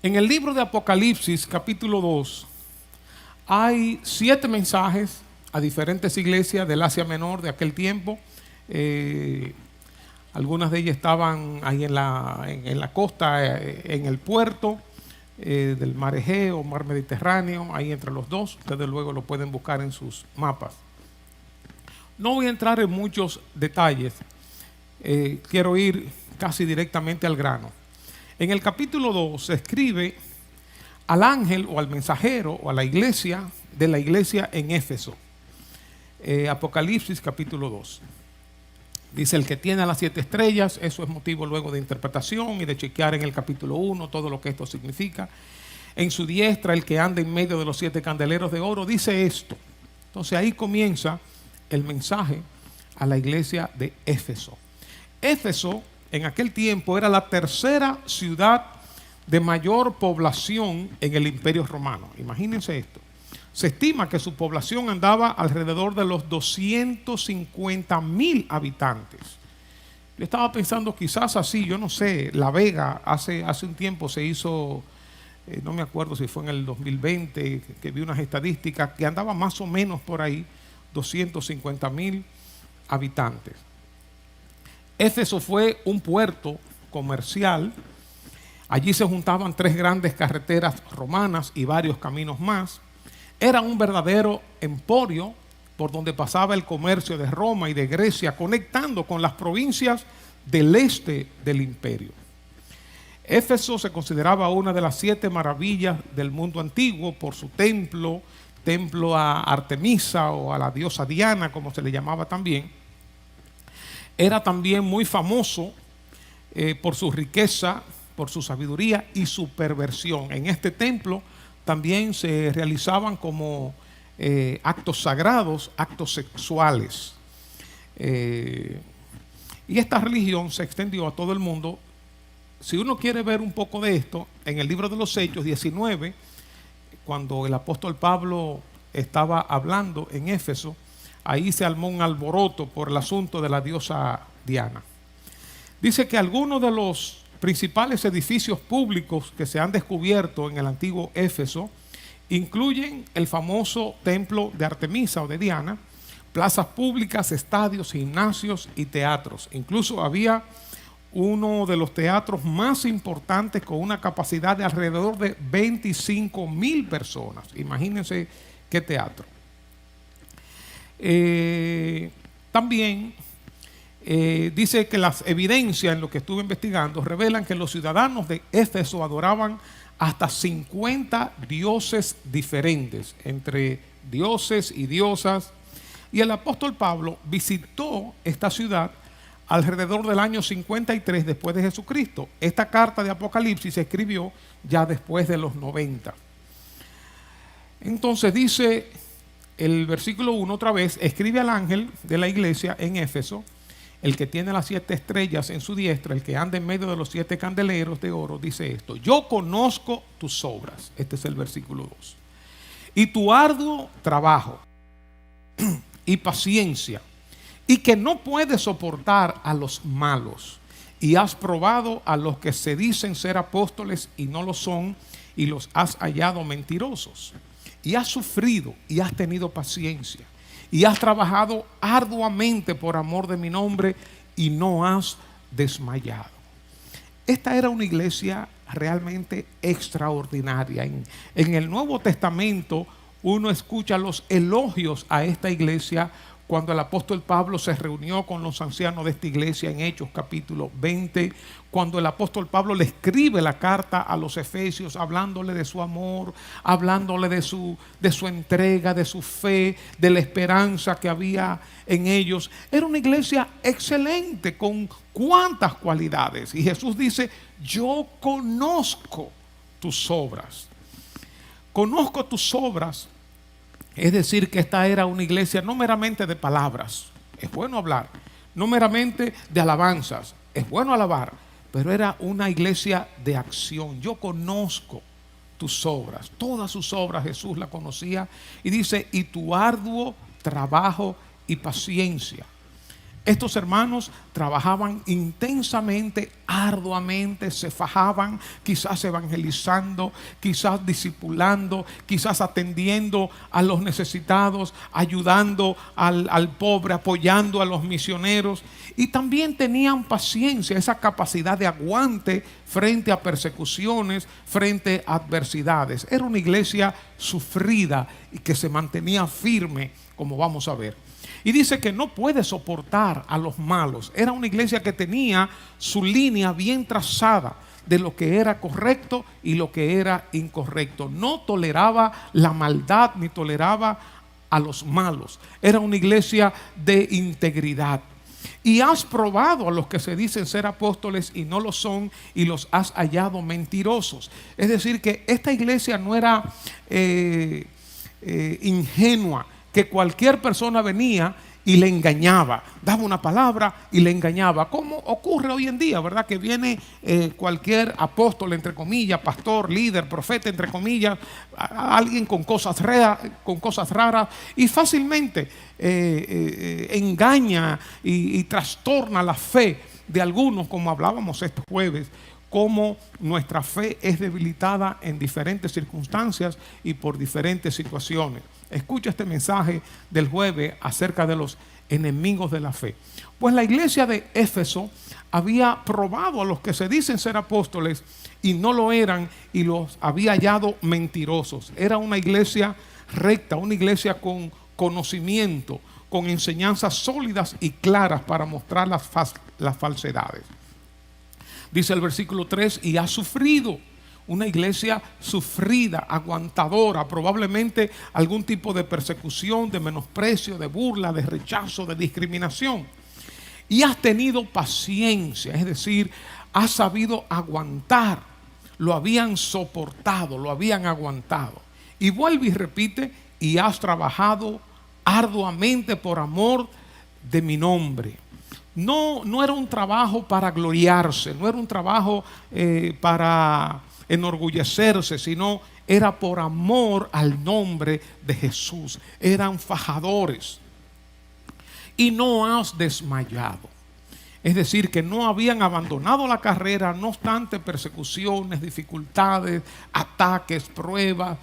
En el libro de Apocalipsis, capítulo 2, hay 7 mensajes a diferentes iglesias del Asia Menor de aquel tiempo. Algunas de ellas estaban ahí en la costa, en el puerto del mar Egeo, mar Mediterráneo, ahí entre los dos. Ustedes luego lo pueden buscar en sus mapas. No voy a entrar en muchos detalles. Quiero ir casi directamente al grano. En el capítulo 2 se escribe al ángel o al mensajero o a la iglesia de la iglesia en Éfeso. Apocalipsis capítulo 2. Dice: el que tiene las 7 estrellas, eso es motivo luego de interpretación y de chequear en el capítulo 1 todo lo que esto significa. En su diestra el que anda en medio de los 7 candeleros de oro, dice esto. Entonces ahí comienza el mensaje a la iglesia de Éfeso. Éfeso en aquel tiempo era la tercera ciudad de mayor población en el Imperio Romano. Imagínense esto. Se estima que su población andaba alrededor de los 250,000 habitantes. Yo estaba pensando quizás así, yo no sé, La Vega hace un tiempo se hizo, no me acuerdo si fue en el 2020, que vi unas estadísticas que andaba más o menos por ahí, 250,000 habitantes. Éfeso fue un puerto comercial. Allí se juntaban 3 grandes carreteras romanas y varios caminos más. Era un verdadero emporio por donde pasaba el comercio de Roma y de Grecia, conectando con las provincias del este del imperio. Éfeso se consideraba una de las 7 maravillas del mundo antiguo por su templo a Artemisa o a la diosa Diana, como se le llamaba también. Era también muy famoso por su riqueza, por su sabiduría y su perversión. En este templo también se realizaban como actos sagrados, actos sexuales. Y esta religión se extendió a todo el mundo. Si uno quiere ver un poco de esto, en el libro de los Hechos 19, cuando el apóstol Pablo estaba hablando en Éfeso, ahí se armó un alboroto por el asunto de la diosa Diana. Dice que algunos de los principales edificios públicos que se han descubierto en el antiguo Éfeso incluyen el famoso templo de Artemisa o de Diana, plazas públicas, estadios, gimnasios y teatros. Incluso había uno de los teatros más importantes con una capacidad de alrededor de 25,000 personas. Imagínense qué teatro. También dice que las evidencias en lo que estuve investigando revelan que los ciudadanos de Éfeso adoraban hasta 50 dioses diferentes, entre dioses y diosas. Y el apóstol Pablo visitó esta ciudad alrededor del año 53 después de Jesucristo. Esta carta de Apocalipsis se escribió ya después de los 90. Entonces dice el versículo 1 otra vez: escribe al ángel de la iglesia en Éfeso, el que tiene las 7 estrellas en su diestra, el que anda en medio de los 7 candeleros de oro, dice esto: yo conozco tus obras. Este es el versículo 2. Y tu arduo trabajo y paciencia, y que no puedes soportar a los malos, y has probado a los que se dicen ser apóstoles y no lo son, y los has hallado mentirosos. Y has sufrido y has tenido paciencia y has trabajado arduamente por amor de mi nombre y no has desmayado. Esta era una iglesia realmente extraordinaria. En el Nuevo Testamento uno escucha los elogios a esta iglesia cuando el apóstol Pablo se reunió con los ancianos de esta iglesia en Hechos capítulo 20, cuando el apóstol Pablo le escribe la carta a los efesios hablándole de su amor, hablándole de su entrega, de su fe, de la esperanza que había en ellos. Era una iglesia excelente, con cuantas cualidades. Y Jesús dice: yo conozco tus obras. Conozco tus obras. Es decir, que esta era una iglesia no meramente de palabras, es bueno hablar, no meramente de alabanzas, es bueno alabar, pero era una iglesia de acción. Yo conozco tus obras, todas sus obras Jesús la conocía, y dice: y tu arduo trabajo y paciencia. Estos hermanos trabajaban intensamente, arduamente, se fajaban, quizás evangelizando, quizás discipulando, quizás atendiendo a los necesitados, ayudando al pobre, apoyando a los misioneros. Y también tenían paciencia, esa capacidad de aguante frente a persecuciones, frente a adversidades. Era una iglesia sufrida y que se mantenía firme, como vamos a ver. Y dice que no puede soportar a los malos. Era una iglesia que tenía su línea bien trazada de lo que era correcto y lo que era incorrecto. No toleraba la maldad ni toleraba a los malos. Era una iglesia de integridad. Y has probado a los que se dicen ser apóstoles y no lo son, y los has hallado mentirosos. Es decir, que esta iglesia no era ingenua, que cualquier persona venía y le engañaba, daba una palabra y le engañaba, como ocurre hoy en día, ¿verdad? Que viene cualquier apóstol, entre comillas, pastor, líder, profeta, entre comillas, alguien con cosas raras y fácilmente engaña y trastorna la fe de algunos, como hablábamos este jueves, cómo nuestra fe es debilitada en diferentes circunstancias y por diferentes situaciones. Escucha este mensaje del jueves acerca de los enemigos de la fe. Pues la iglesia de Éfeso había probado a los que se dicen ser apóstoles y no lo eran, y los había hallado mentirosos. Era una iglesia recta, una iglesia con conocimiento, con enseñanzas sólidas y claras para mostrar las falsedades. Dice el versículo 3, y ha sufrido. Una iglesia sufrida, aguantadora, probablemente algún tipo de persecución, de menosprecio, de burla, de rechazo, de discriminación. Y has tenido paciencia, es decir, has sabido aguantar. Lo habían soportado, lo habían aguantado. Y vuelve y repite, y has trabajado arduamente por amor de mi nombre. No era un trabajo para gloriarse, no era un trabajo para enorgullecerse, sino era por amor al nombre de Jesús. Eran fajadores. Y no has desmayado. Es decir, que no habían abandonado la carrera, no obstante persecuciones, dificultades, ataques, pruebas.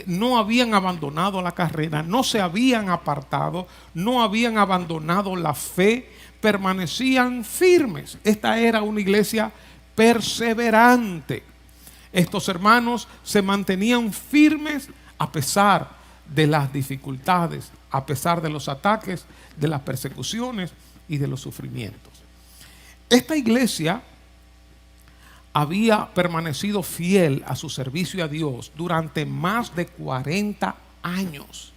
No habían abandonado la carrera, no se habían apartado, no habían abandonado la fe, permanecían firmes. Esta era una iglesia perseverante. Estos hermanos se mantenían firmes a pesar de las dificultades, a pesar de los ataques, de las persecuciones y de los sufrimientos. Esta iglesia había permanecido fiel a su servicio a Dios durante más de 40 años.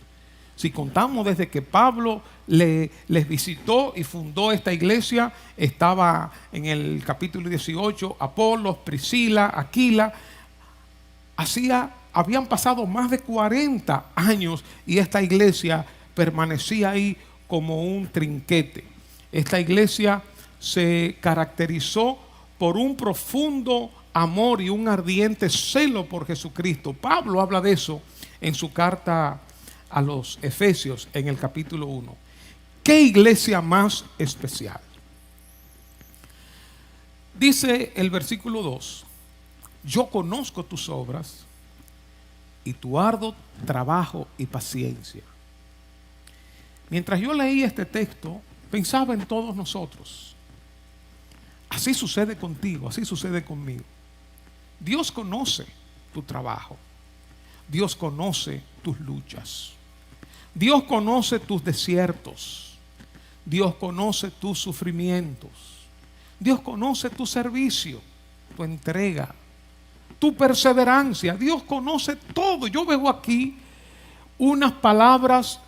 Si contamos desde que Pablo les visitó y fundó esta iglesia, estaba en el capítulo 18, Apolos, Priscila, Aquila. Habían pasado más de 40 años y esta iglesia permanecía ahí como un trinquete. Esta iglesia se caracterizó por un profundo amor y un ardiente celo por Jesucristo. Pablo habla de eso en su carta a los Efesios en el capítulo 1. ¿Qué iglesia más especial? Dice el versículo 2, yo conozco tus obras y tu arduo trabajo y paciencia. Mientras yo leía este texto, pensaba en todos nosotros. Así sucede contigo, así sucede conmigo. Dios conoce tu trabajo. Dios conoce tus luchas. Dios conoce tus desiertos. Dios conoce tus sufrimientos. Dios conoce tu servicio, tu entrega, tu perseverancia. Dios conoce todo. Yo veo aquí unas palabras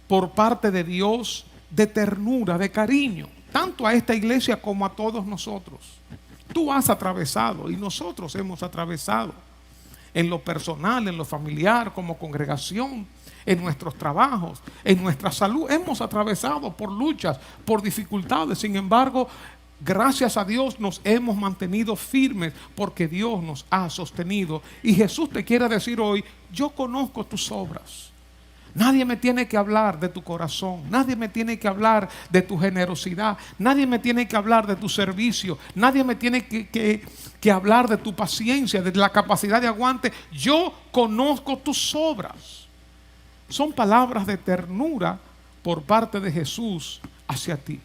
por parte de Dios de ternura, de cariño, tanto a esta iglesia como a todos nosotros. Tú has atravesado y nosotros hemos atravesado en lo personal, en lo familiar, como congregación, en nuestros trabajos, en nuestra salud. Hemos atravesado por luchas, por dificultades. Sin embargo, gracias a Dios nos hemos mantenido firmes porque Dios nos ha sostenido. Y Jesús te quiere decir hoy, yo conozco tus obras. Nadie me tiene que hablar de tu corazón. Nadie me tiene que hablar de tu generosidad. Nadie me tiene que hablar de tu servicio. Nadie me tiene que hablar de tu paciencia, de la capacidad de aguante. Yo conozco tus obras. Son palabras de ternura por parte de Jesús hacia ti.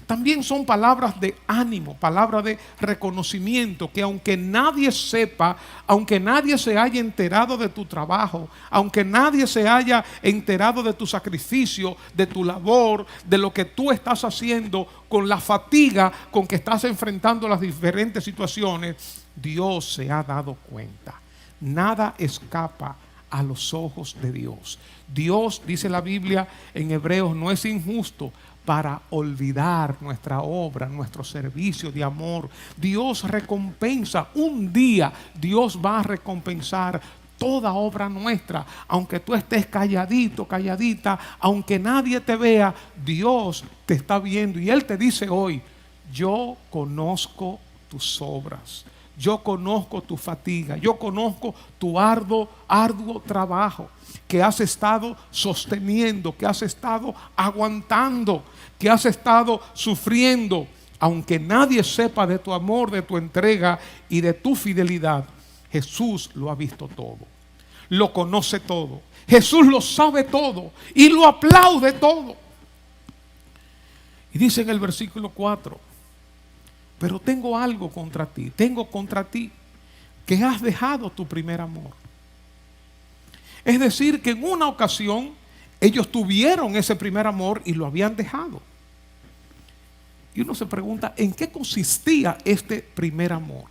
También son palabras de ánimo, palabras de reconocimiento, que aunque nadie sepa, aunque nadie se haya enterado de tu trabajo, aunque nadie se haya enterado de tu sacrificio, de tu labor, de lo que tú estás haciendo, con la fatiga con que estás enfrentando las diferentes situaciones, Dios se ha dado cuenta. Nada escapa a los ojos de Dios. Dios, dice la Biblia en Hebreos, no es injusto para olvidar nuestra obra, nuestro servicio de amor. Dios recompensa. Un día Dios va a recompensar toda obra nuestra. Aunque tú estés calladito, calladita, aunque nadie te vea, Dios te está viendo. Y Él te dice hoy, yo conozco tus obras. Yo conozco tu fatiga, yo conozco tu arduo trabajo que has estado sosteniendo, que has estado aguantando, que has estado sufriendo. Aunque nadie sepa de tu amor, de tu entrega y de tu fidelidad, Jesús lo ha visto todo, lo conoce todo. Jesús lo sabe todo y lo aplaude todo. Y dice en el versículo 4, pero tengo algo contra ti, tengo contra ti que has dejado tu primer amor. Es decir, que en una ocasión ellos tuvieron ese primer amor y lo habían dejado. Y uno se pregunta, ¿en qué consistía este primer amor?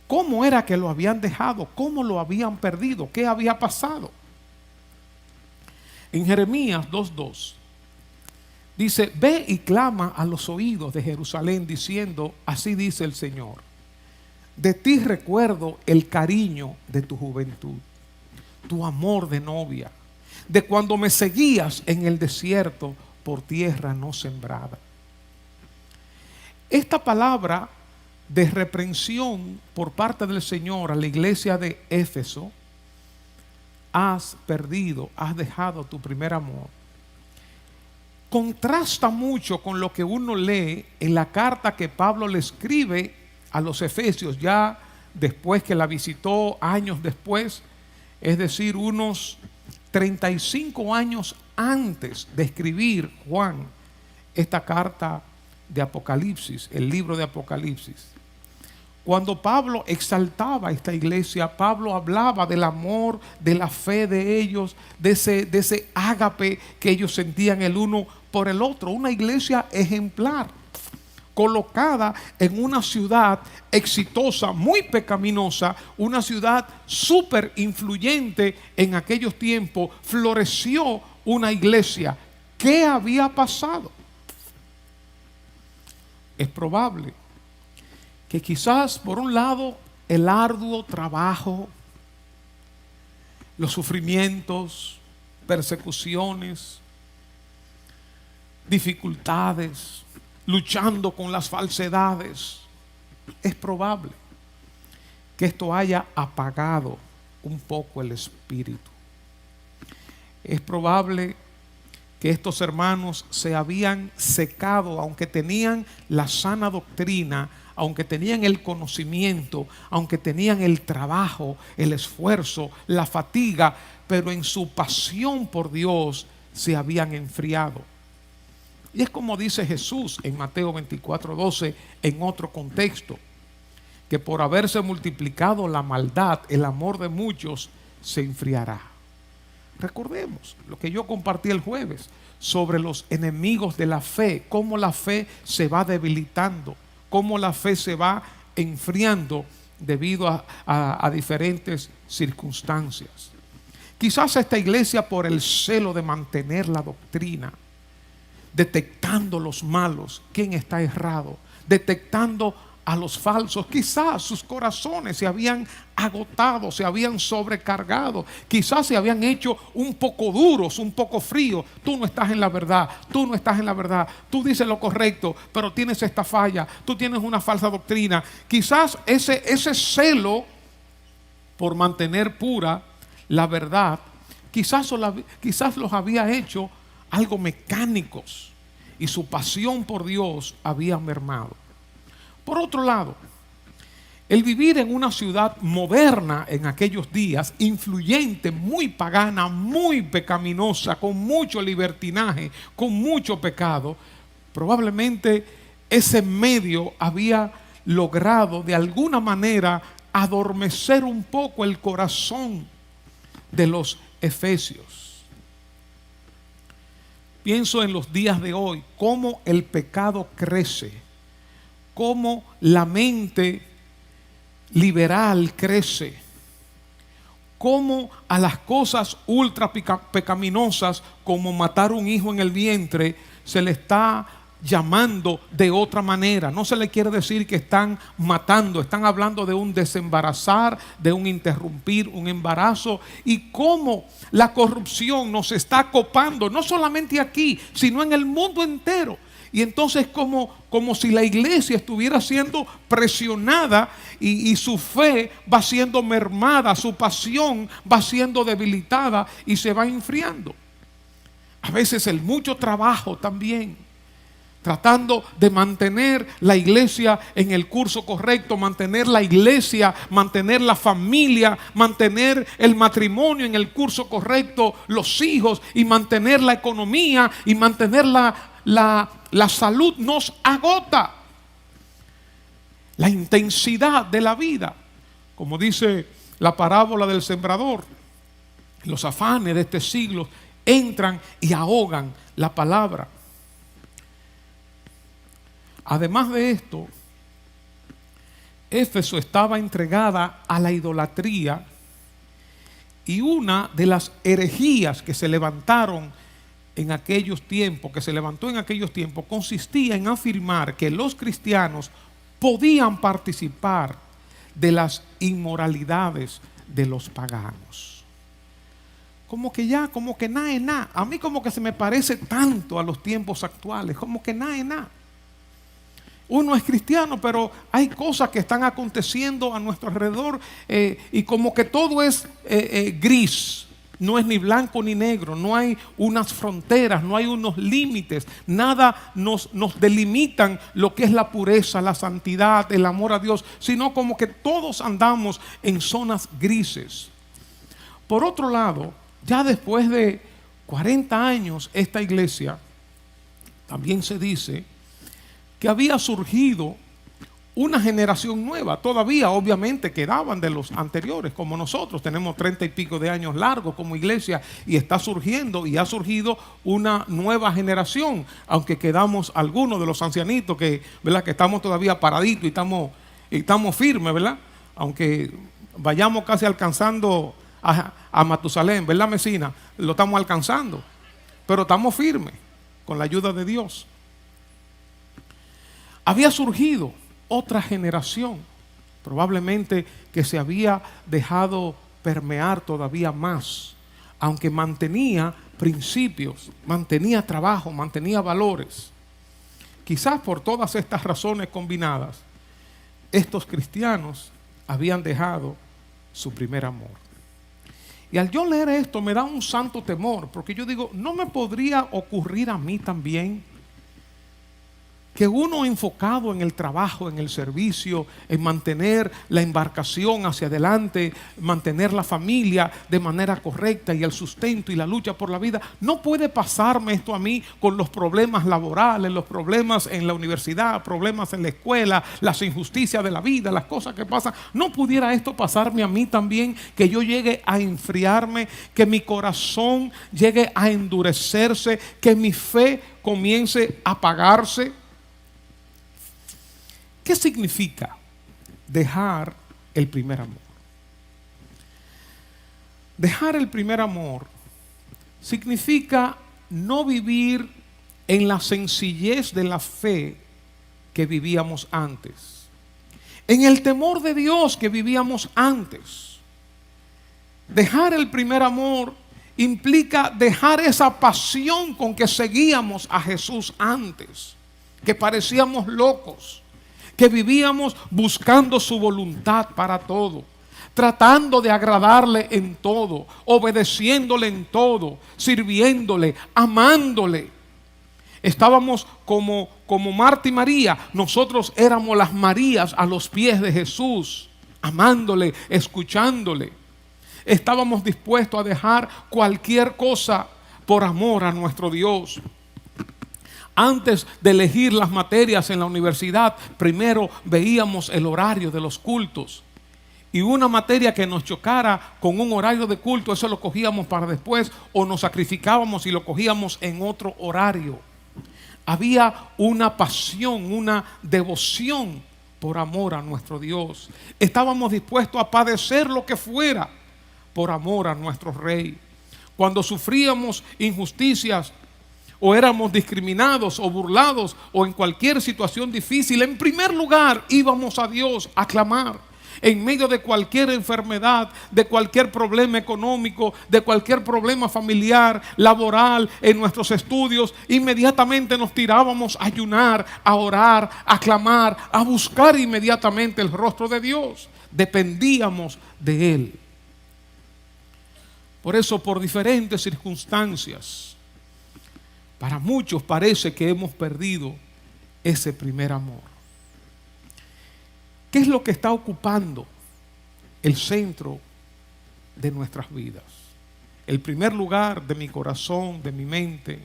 ¿Cómo era que lo habían dejado? ¿Cómo lo habían perdido? ¿Qué había pasado? En Jeremías 2:2 dice, ve y clama a los oídos de Jerusalén diciendo, así dice el Señor, de ti recuerdo el cariño de tu juventud, tu amor de novia, de cuando me seguías en el desierto por tierra no sembrada. Esta palabra de reprensión por parte del Señor a la iglesia de Éfeso, has perdido, has dejado tu primer amor, contrasta mucho con lo que uno lee en la carta que Pablo le escribe a los Efesios ya después que la visitó, años después, es decir, unos 35 años antes de escribir Juan esta carta de Apocalipsis, el libro de Apocalipsis. Cuando Pablo exaltaba a esta iglesia, Pablo hablaba del amor, de la fe de ellos, de ese ágape que ellos sentían el uno por el otro. Una iglesia ejemplar, colocada en una ciudad exitosa, muy pecaminosa, una ciudad súper influyente en aquellos tiempos. Floreció una iglesia. ¿Qué había pasado? Es probable que quizás por un lado el arduo trabajo, los sufrimientos, persecuciones, dificultades, luchando con las falsedades, es probable que esto haya apagado un poco el espíritu. Es probable que estos hermanos se habían secado, aunque tenían la sana doctrina, aunque tenían el conocimiento, aunque tenían el trabajo, el esfuerzo, la fatiga, pero en su pasión por Dios se habían enfriado. Y es como dice Jesús en Mateo 24:12 en otro contexto, que por haberse multiplicado la maldad, el amor de muchos se enfriará. Recordemos lo que yo compartí el jueves sobre los enemigos de la fe, cómo la fe se va debilitando, cómo la fe se va enfriando debido a diferentes circunstancias. Quizás esta iglesia, por el celo de mantener la doctrina, detectando los malos, quién está errado, detectando a los falsos, quizás sus corazones se habían agotado, se habían sobrecargado, quizás se habían hecho un poco duros, un poco fríos. Tú no estás en la verdad, tú no estás en la verdad, tú dices lo correcto, pero tienes esta falla, tú tienes una falsa doctrina. Quizás ese celo por mantener pura la verdad quizás los había hecho algo mecánicos y su pasión por Dios había mermado. Por otro lado, el vivir en una ciudad moderna en aquellos días, influyente, muy pagana, muy pecaminosa, con mucho libertinaje, con mucho pecado, probablemente ese medio había logrado de alguna manera adormecer un poco el corazón de los efesios. Pienso en los días de hoy, cómo el pecado crece, cómo la mente liberal crece, cómo a las cosas ultra pecaminosas como matar un hijo en el vientre se le está llamando de otra manera. No se le quiere decir que están matando, están hablando de un desembarazar, de un interrumpir un embarazo, y cómo la corrupción nos está copando, no solamente aquí, sino en el mundo entero. Y entonces como si la iglesia estuviera siendo presionada y su fe va siendo mermada, su pasión va siendo debilitada y se va enfriando. A veces el mucho trabajo también, tratando de mantener la iglesia en el curso correcto, mantener la iglesia, mantener la familia, mantener el matrimonio en el curso correcto, los hijos, y mantener la economía y mantener la salud nos agota. La intensidad de la vida, como dice la parábola del sembrador, los afanes de este siglo entran y ahogan la palabra. Además de esto, Éfeso estaba entregada a la idolatría, y una de las herejías que se levantaron en aquellos tiempos, consistía en afirmar que los cristianos podían participar de las inmoralidades de los paganos. Como que nada es nada. A mí como que se me parece tanto a los tiempos actuales, como que nada es nada. Uno es cristiano, pero hay cosas que están aconteciendo a nuestro alrededor y como que todo es gris. No es ni blanco ni negro, no hay unas fronteras, no hay unos límites, nada nos delimitan lo que es la pureza, la santidad, el amor a Dios, sino como que todos andamos en zonas grises. Por otro lado, ya después de 40 años, esta iglesia, también se dice que había surgido una generación nueva. Todavía obviamente quedaban de los anteriores, como nosotros tenemos 30 y pico de años largos como iglesia, y está surgiendo y ha surgido una nueva generación, aunque quedamos algunos de los ancianitos que, ¿verdad?, que estamos todavía paraditos y estamos firmes, ¿verdad? Aunque vayamos casi alcanzando a Matusalén, ¿verdad, Mesina? Lo estamos alcanzando, pero estamos firmes con la ayuda de Dios. Había surgido otra generación, probablemente que se había dejado permear todavía más, aunque mantenía principios, mantenía trabajo, mantenía valores. Quizás por todas estas razones combinadas, estos cristianos habían dejado su primer amor. Y al yo leer esto me da un santo temor, porque yo digo, ¿no me podría ocurrir a mí también que uno enfocado en el trabajo, en el servicio, en mantener la embarcación hacia adelante, mantener la familia de manera correcta y el sustento y la lucha por la vida, no puede pasarme esto a mí con los problemas laborales, los problemas en la universidad, problemas en la escuela, las injusticias de la vida, las cosas que pasan? ¿No pudiera esto pasarme a mí también, que yo llegue a enfriarme, que mi corazón llegue a endurecerse, que mi fe comience a apagarse? ¿Qué significa dejar el primer amor? Dejar el primer amor significa no vivir en la sencillez de la fe que vivíamos antes, en el temor de Dios que vivíamos antes. Dejar el primer amor implica dejar esa pasión con que seguíamos a Jesús antes, que parecíamos locos, que vivíamos buscando su voluntad para todo. tratando de agradarle en todo, obedeciéndole en todo, sirviéndole, amándole. Estábamos como Marta y María. Nosotros éramos las Marías a los pies de Jesús, amándole, escuchándole. Estábamos dispuestos a dejar cualquier cosa por amor a nuestro Dios. Antes de elegir las materias en la universidad, primero veíamos el horario de los cultos. Y una materia que nos chocara con un horario de culto, eso lo cogíamos para después, o nos sacrificábamos y lo cogíamos en otro horario. Había una pasión, una devoción por amor a nuestro Dios. Estábamos dispuestos a padecer lo que fuera por amor a nuestro Rey. Cuando sufríamos injusticias, o éramos discriminados o burlados, o en cualquier situación difícil, en primer lugar íbamos a Dios a clamar. En medio de cualquier enfermedad, de cualquier problema económico, de cualquier problema familiar, laboral, en nuestros estudios, inmediatamente nos tirábamos a ayunar, a orar, a clamar, a buscar inmediatamente el rostro de Dios. Dependíamos de Él. Por eso, por diferentes circunstancias, para muchos parece que hemos perdido ese primer amor. ¿Qué es lo que está ocupando el centro de nuestras vidas? El primer lugar de mi corazón, de mi mente.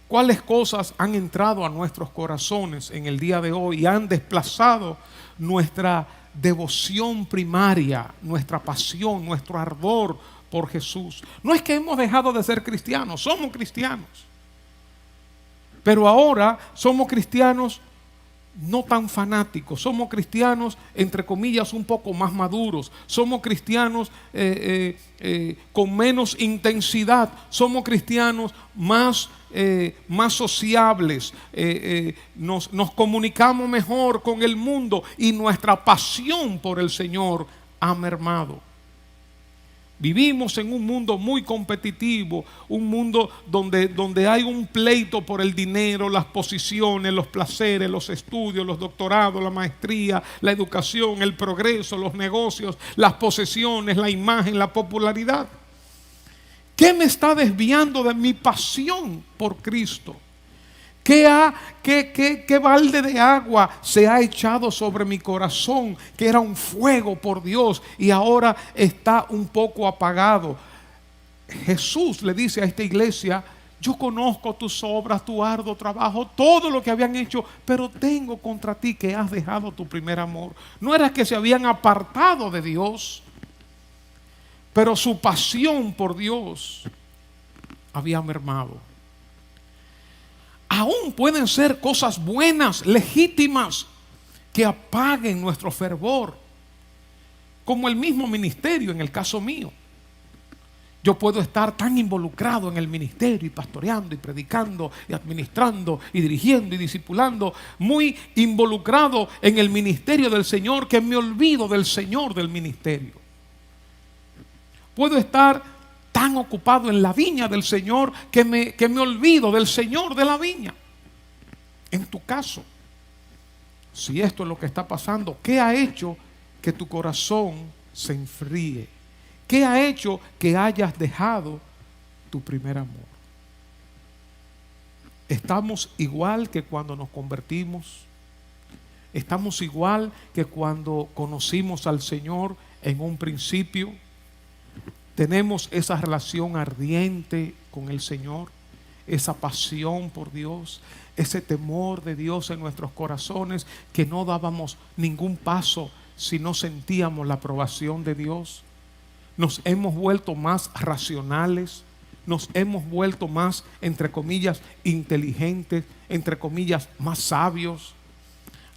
¿Cuáles cosas han entrado a nuestros corazones en el día de hoy y han desplazado nuestra devoción primaria, nuestra pasión, nuestro ardor por Jesús? No es que hemos dejado de ser cristianos, somos cristianos. Pero ahora somos cristianos no tan fanáticos, somos cristianos entre comillas un poco más maduros, somos cristianos con menos intensidad, somos cristianos más sociables, nos comunicamos mejor con el mundo y nuestra pasión por el Señor ha mermado. Vivimos en un mundo muy competitivo, un mundo donde hay un pleito por el dinero, las posiciones, los placeres, los estudios, los doctorados, la maestría, la educación, el progreso, los negocios, las posesiones, la imagen, la popularidad. ¿Qué me está desviando de mi pasión por Cristo? ¿Qué balde de agua se ha echado sobre mi corazón, que era un fuego por Dios y ahora está un poco apagado? Jesús le dice a esta iglesia: yo conozco tus obras, tu arduo trabajo, todo lo que habían hecho, pero tengo contra ti que has dejado tu primer amor. No era que se habían apartado de Dios, pero su pasión por Dios había mermado. Aún pueden ser cosas buenas, legítimas, que apaguen nuestro fervor, como el mismo ministerio en el caso mío. Yo puedo estar tan involucrado en el ministerio y pastoreando y predicando y administrando y dirigiendo y discipulando, muy involucrado en el ministerio del Señor, que me olvido del Señor del ministerio. Puedo estar tan ocupado en la viña del Señor que me olvido del Señor de la viña. En tu caso, si esto es lo que está pasando, ¿qué ha hecho que tu corazón se enfríe? ¿Qué ha hecho que hayas dejado tu primer amor? Estamos igual que cuando nos convertimos. Estamos igual que cuando conocimos al Señor en un principio. Tenemos esa relación ardiente con el Señor, esa pasión por Dios, ese temor de Dios en nuestros corazones, que no dábamos ningún paso si no sentíamos la aprobación de Dios. Nos hemos vuelto más racionales, nos hemos vuelto más, entre comillas, inteligentes, entre comillas, más sabios.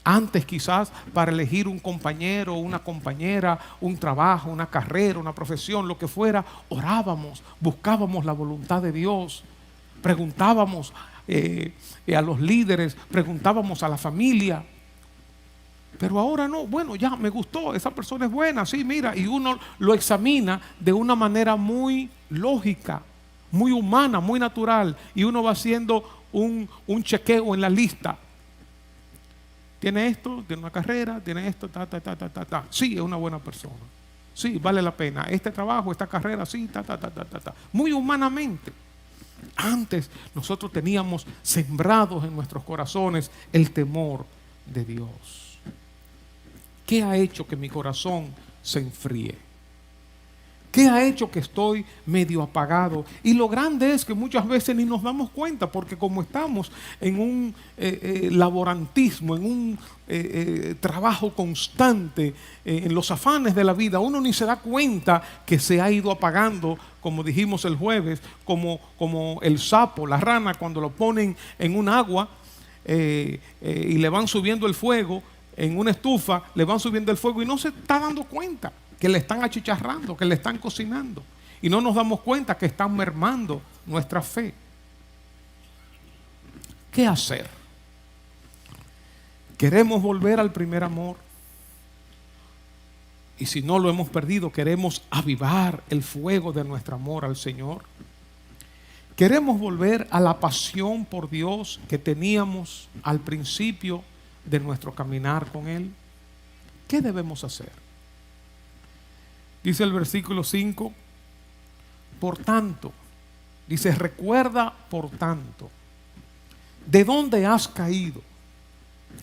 Antes quizás para elegir un compañero, una compañera, un trabajo, una carrera, una profesión, lo que fuera, orábamos, buscábamos la voluntad de Dios, preguntábamos a los líderes, preguntábamos a la familia. Pero ahora no, bueno, ya me gustó, esa persona es buena, sí, mira, y uno lo examina de una manera muy lógica, muy humana, muy natural, y uno va haciendo un chequeo en la lista. tiene esto, tiene una carrera, tiene esto, Sí, es una buena persona. Sí, vale la pena. Este trabajo, esta carrera, sí, Muy humanamente. Antes nosotros teníamos sembrados en nuestros corazones el temor de Dios. ¿Qué ha hecho que mi corazón se enfríe? ¿Qué ha hecho que estoy medio apagado? Y lo grande es que muchas veces ni nos damos cuenta, porque como estamos en un laborantismo, en un trabajo constante, en los afanes de la vida, uno ni se da cuenta que se ha ido apagando, como dijimos el jueves, como el sapo, la rana, cuando lo ponen en un agua y le van subiendo el fuego, en una estufa, le van subiendo el fuego y no se está dando cuenta que le están achicharrando, que le están cocinando. Y no nos damos cuenta que están mermando nuestra fe. ¿Qué hacer? ¿Queremos volver al primer amor? Y si no lo hemos perdido, ¿queremos avivar el fuego de nuestro amor al Señor? ¿Queremos volver a la pasión por Dios que teníamos al principio de nuestro caminar con Él? ¿Qué debemos hacer? Dice el versículo 5, por tanto, dice, recuerda por tanto, de dónde has caído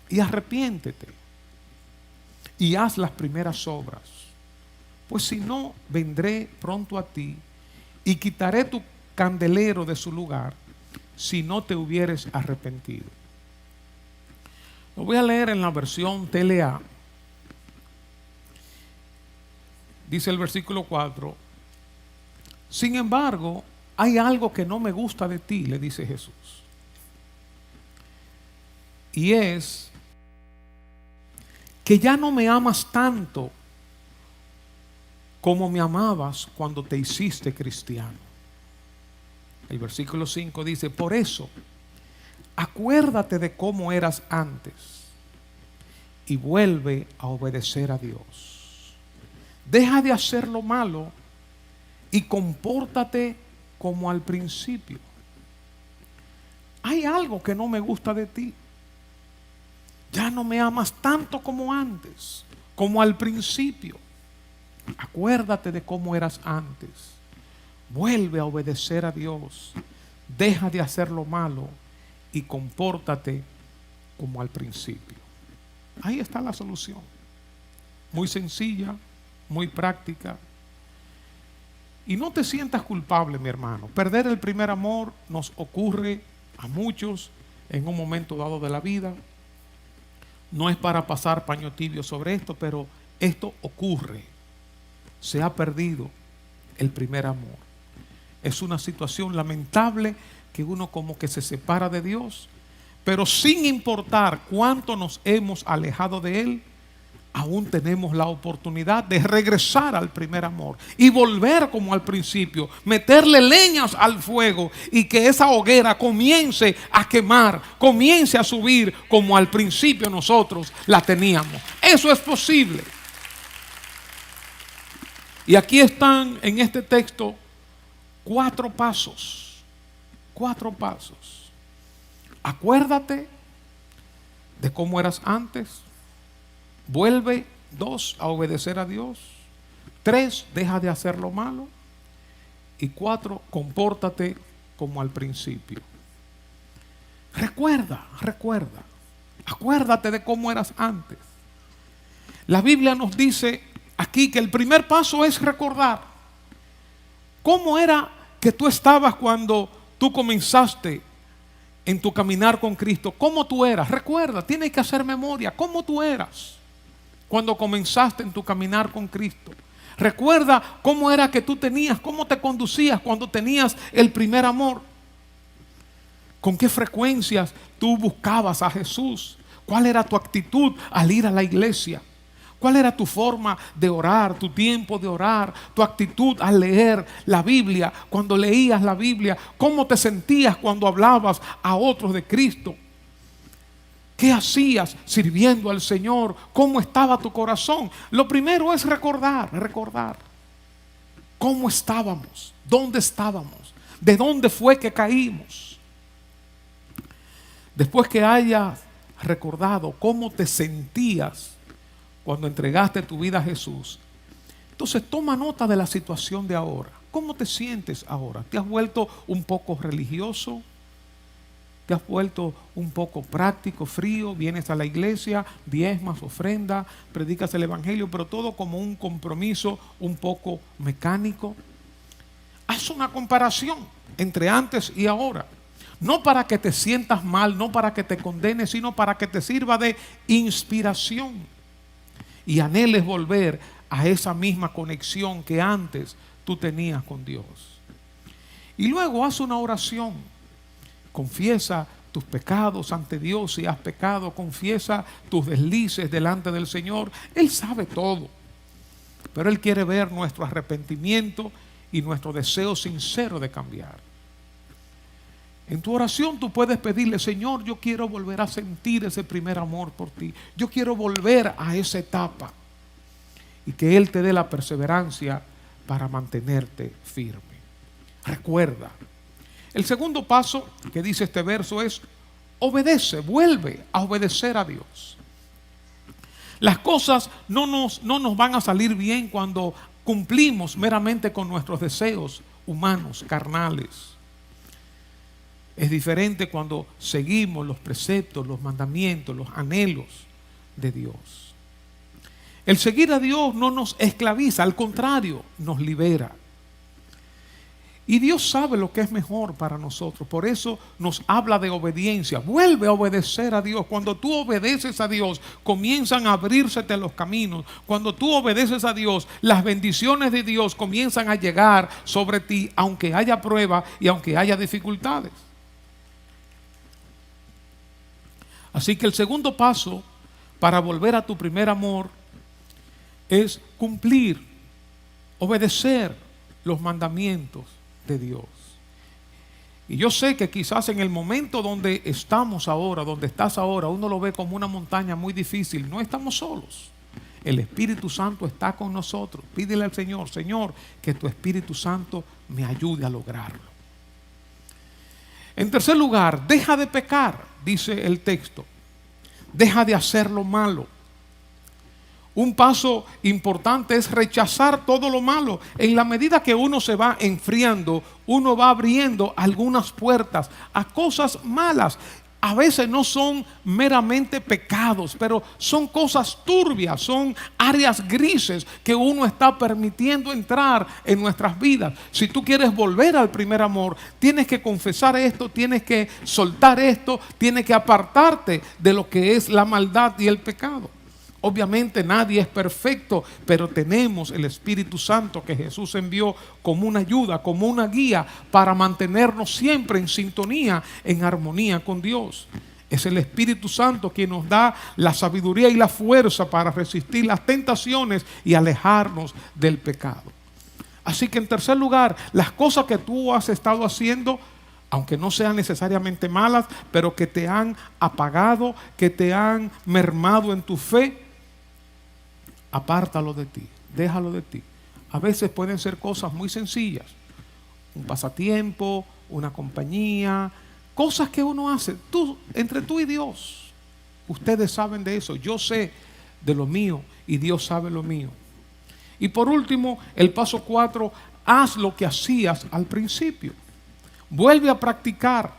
y arrepiéntete y haz las primeras obras, pues si no, vendré pronto a ti y quitaré tu candelero de su lugar si no te hubieres arrepentido. Lo voy a leer en la versión TLA. Dice el versículo 4, sin embargo, hay algo que no me gusta de ti, le dice Jesús. Y es que ya no me amas tanto como me amabas cuando te hiciste cristiano. El versículo 5 dice, por eso, acuérdate de cómo eras antes y vuelve a obedecer a Dios. Deja de hacer lo malo y compórtate como al principio. Hay algo que no me gusta de ti. Ya no me amas tanto como antes, como al principio. Acuérdate de cómo eras antes. Vuelve a obedecer a Dios. Deja de hacer lo malo y compórtate como al principio. Ahí está la solución. Muy sencilla, muy práctica. Y no te sientas culpable, mi hermano. Perder el primer amor nos ocurre a muchos en un momento dado de la vida. No es para pasar paño tibio sobre esto, pero esto ocurre. Se ha perdido el primer amor. Es una situación lamentable que uno como que se separa de Dios, pero sin importar cuánto nos hemos alejado de Él, aún tenemos la oportunidad de regresar al primer amor y volver como al principio, meterle leñas al fuego y que esa hoguera comience a quemar, comience a subir como al principio nosotros la teníamos. Eso es posible. Y aquí están en este texto 4 pasos. 4 pasos. Acuérdate de cómo eras antes. Vuelve, 2, a obedecer a Dios. 3, deja de hacer lo malo. Y 4, compórtate como al principio. Recuerda. Acuérdate de cómo eras antes. La Biblia nos dice aquí que el primer paso es recordar. ¿Cómo era que tú estabas cuando tú comenzaste en tu caminar con Cristo? ¿Cómo tú eras? Recuerda, tienes que hacer memoria. ¿Cómo tú eras cuando comenzaste en tu caminar con Cristo? Recuerda cómo era que tú tenías, cómo te conducías cuando tenías el primer amor. ¿Con qué frecuencias tú buscabas a Jesús? ¿Cuál era tu actitud al ir a la iglesia? ¿Cuál era tu forma de orar, tu tiempo de orar, tu actitud al leer la Biblia? Cuando leías la Biblia, ¿cómo te sentías cuando hablabas a otros de Cristo? ¿Qué hacías sirviendo al Señor? ¿Cómo estaba tu corazón? Lo primero es recordar. ¿Cómo estábamos? ¿Dónde estábamos? ¿De dónde fue que caímos? Después que hayas recordado cómo te sentías cuando entregaste tu vida a Jesús, entonces toma nota de la situación de ahora. ¿Cómo te sientes ahora? ¿Te has vuelto un poco religioso? ¿Te has vuelto un poco práctico, frío? Vienes a la iglesia, diezmas, ofrenda, predicas el evangelio, pero todo como un compromiso un poco mecánico. Haz una comparación entre antes y ahora. No para que te sientas mal, no para que te condenes, sino para que te sirva de inspiración y anheles volver a esa misma conexión que antes tú tenías con Dios. Y luego haz una oración. Confiesa tus pecados ante Dios si has pecado. Confiesa tus deslices delante del Señor. Él sabe todo. Pero Él quiere ver nuestro arrepentimiento y nuestro deseo sincero de cambiar. En tu oración tú puedes pedirle: Señor, yo quiero volver a sentir ese primer amor por ti. Yo quiero volver a esa etapa. Y que Él te dé la perseverancia para mantenerte firme. Recuerda. El segundo paso que dice este verso es: obedece, vuelve a obedecer a Dios. Las cosas no nos van a salir bien cuando cumplimos meramente con nuestros deseos humanos, carnales. Es diferente cuando seguimos los preceptos, los mandamientos, los anhelos de Dios. El seguir a Dios no nos esclaviza, al contrario, nos libera. Y Dios sabe lo que es mejor para nosotros. Por eso nos habla de obediencia. Vuelve a obedecer a Dios. Cuando tú obedeces a Dios, comienzan a abrírsete los caminos. Cuando tú obedeces a Dios, las bendiciones de Dios comienzan a llegar sobre ti, aunque haya prueba y aunque haya dificultades. Así que el segundo paso para volver a tu primer amor es cumplir, obedecer los mandamientos de Dios. Y yo sé que quizás en el momento donde estamos ahora, donde estás ahora, uno lo ve como una montaña muy difícil. No estamos solos. El Espíritu Santo está con nosotros. Pídele al Señor: Señor, que tu Espíritu Santo me ayude a lograrlo. En tercer lugar, deja de pecar, dice el texto. Deja de hacer lo malo. Un paso importante es rechazar todo lo malo. En la medida que uno se va enfriando, uno va abriendo algunas puertas a cosas malas. A veces no son meramente pecados, pero son cosas turbias, son áreas grises que uno está permitiendo entrar en nuestras vidas. Si tú quieres volver al primer amor, tienes que confesar esto, tienes que soltar esto, tienes que apartarte de lo que es la maldad y el pecado. Obviamente nadie es perfecto, pero tenemos el Espíritu Santo que Jesús envió como una ayuda, como una guía para mantenernos siempre en sintonía, en armonía con Dios. Es el Espíritu Santo quien nos da la sabiduría y la fuerza para resistir las tentaciones y alejarnos del pecado. Así que en tercer lugar, las cosas que tú has estado haciendo, aunque no sean necesariamente malas, pero que te han apagado, que te han mermado en tu fe, apártalo de ti, déjalo de ti. A veces pueden ser cosas muy sencillas, un pasatiempo, una compañía, cosas que uno hace entre tú y Dios. Ustedes saben de eso, yo sé de lo mío y Dios sabe lo mío. Y por último, el paso 4, haz lo que hacías al principio. Vuelve a practicar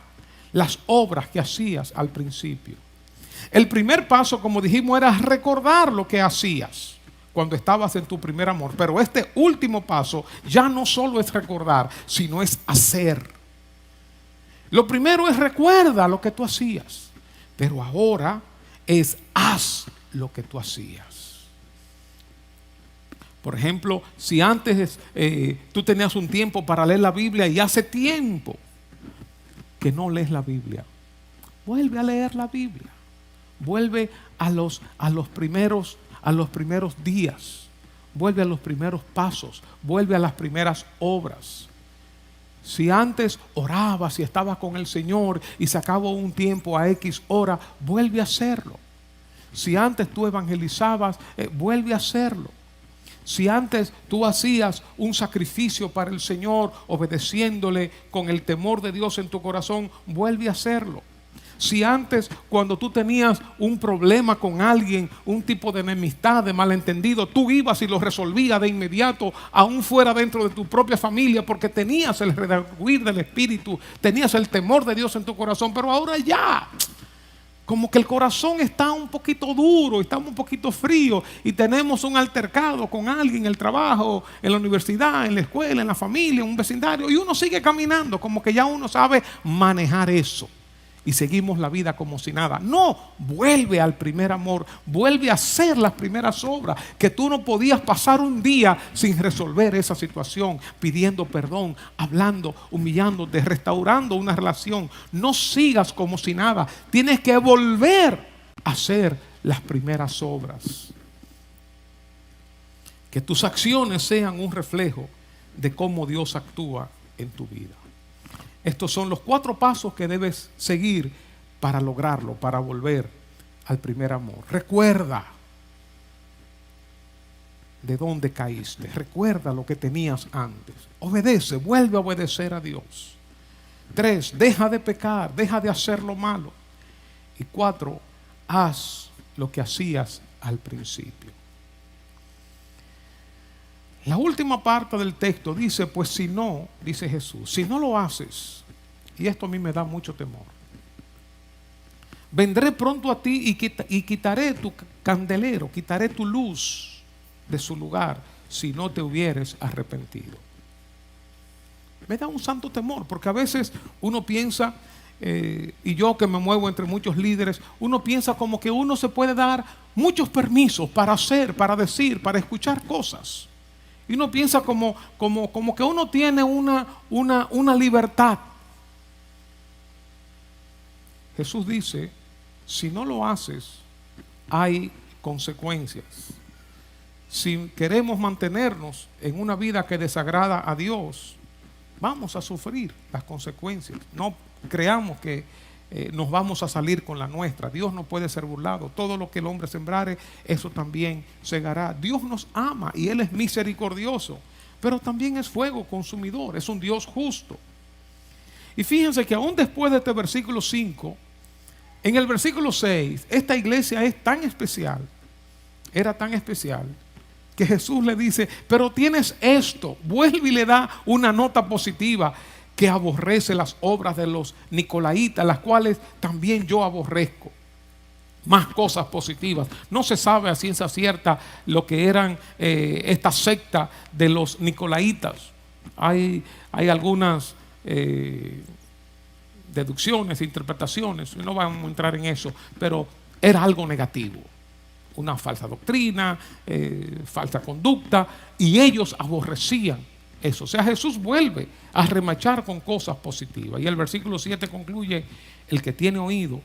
las obras que hacías al principio. El primer paso, como dijimos, era recordar lo que hacías cuando estabas en tu primer amor. Pero este último paso ya no solo es recordar, sino es hacer. Lo primero es recuerda lo que tú hacías, pero ahora es haz lo que tú hacías. Por ejemplo, si antes tú tenías un tiempo para leer la Biblia y hace tiempo que no lees la Biblia, vuelve a leer la Biblia. Vuelve a los primeros días. Vuelve a los primeros pasos. Vuelve a las primeras obras. Si antes orabas y estabas con el Señor y sacaba un tiempo a X hora, vuelve a hacerlo. Si antes tú evangelizabas, vuelve a hacerlo. Si antes tú hacías un sacrificio para el Señor, obedeciéndole con el temor de Dios en tu corazón, vuelve a hacerlo. Si antes, cuando tú tenías un problema con alguien, un tipo de enemistad, de malentendido, tú ibas y lo resolvías de inmediato, aún fuera dentro de tu propia familia, porque tenías el redarguir del Espíritu, tenías el temor de Dios en tu corazón. Pero ahora ya, como que el corazón está un poquito duro, está un poquito frío, y tenemos un altercado con alguien en el trabajo, en la universidad, en la escuela, en la familia, en un vecindario, y uno sigue caminando como que ya uno sabe manejar eso. Y seguimos la vida como si nada. No, vuelve al primer amor, vuelve a hacer las primeras obras, que tú no podías pasar un día sin resolver esa situación, pidiendo perdón, hablando, humillándote, restaurando una relación. No sigas como si nada, tienes que volver a hacer las primeras obras. Que tus acciones sean un reflejo de cómo Dios actúa en tu vida. Estos son los 4 pasos que debes seguir para lograrlo, para volver al primer amor. Recuerda de dónde caíste. Recuerda lo que tenías antes. Obedece, vuelve a obedecer a Dios. 3, deja de pecar, deja de hacer lo malo. Y 4, haz lo que hacías al principio. La última parte del texto dice, pues si no, dice Jesús, si no lo haces, y esto a mí me da mucho temor, vendré pronto a ti y quitaré tu candelero, quitaré tu luz de su lugar, si no te hubieres arrepentido. Me da un santo temor, porque a veces uno piensa, y yo que me muevo entre muchos líderes, uno piensa como que uno se puede dar muchos permisos para hacer, para decir, para escuchar cosas. Y uno piensa como que uno tiene una libertad. Jesús dice, si no lo haces, hay consecuencias. Si queremos mantenernos en una vida que desagrada a Dios, vamos a sufrir las consecuencias. No creamos que nos vamos a salir con la nuestra. Dios no puede ser burlado. Todo lo que el hombre sembrare, eso también segará. Dios nos ama y Él es misericordioso, pero también es fuego consumidor, es un Dios justo. Y fíjense que aún después de este versículo 5, en el versículo 6, esta iglesia es tan especial, era tan especial, que Jesús le dice, pero tienes esto, vuelve y le da una nota positiva, que aborrece las obras de los nicolaitas, las cuales también yo aborrezco. Más cosas positivas. No se sabe a ciencia cierta lo que eran esta secta de los nicolaitas. Hay algunas deducciones, interpretaciones, no vamos a entrar en eso, pero era algo negativo. Una falsa doctrina, falsa conducta, y ellos aborrecían eso. O sea, Jesús vuelve a remachar con cosas positivas. Y el versículo 7 concluye, el que tiene oído,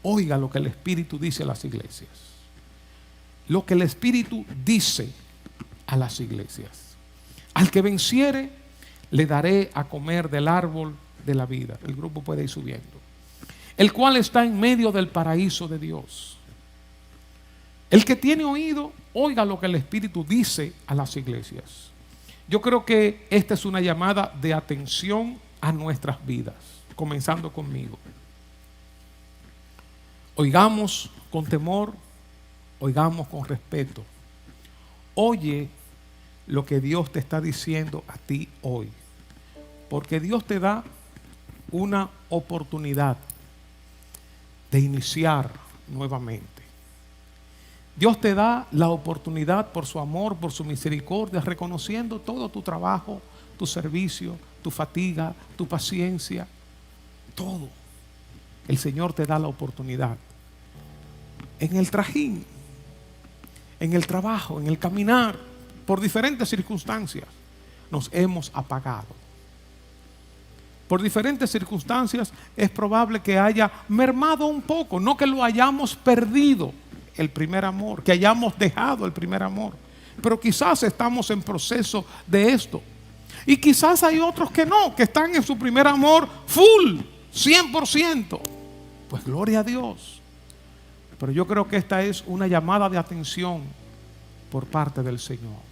oiga lo que el Espíritu dice a las iglesias. Lo que el Espíritu dice a las iglesias. Al que venciere, le daré a comer del árbol de la vida. El grupo puede ir subiendo. El cual está en medio del paraíso de Dios. El que tiene oído, oiga lo que el Espíritu dice a las iglesias. Yo creo que esta es una llamada de atención a nuestras vidas, comenzando conmigo. Oigamos con temor, oigamos con respeto. Oye lo que Dios te está diciendo a ti hoy, porque Dios te da una oportunidad de iniciar nuevamente. Dios te da la oportunidad por su amor, por su misericordia, reconociendo todo tu trabajo, tu servicio, tu fatiga, tu paciencia, todo. El Señor te da la oportunidad. En el trajín, en el trabajo, en el caminar, por diferentes circunstancias, nos hemos apagado. Por diferentes circunstancias es probable que haya mermado un poco, no que lo hayamos perdido el primer amor, que hayamos dejado el primer amor, pero quizás estamos en proceso de esto, y quizás hay otros que no, que están en su primer amor full, 100%. Pues gloria a Dios. Pero yo creo que esta es una llamada de atención por parte del Señor.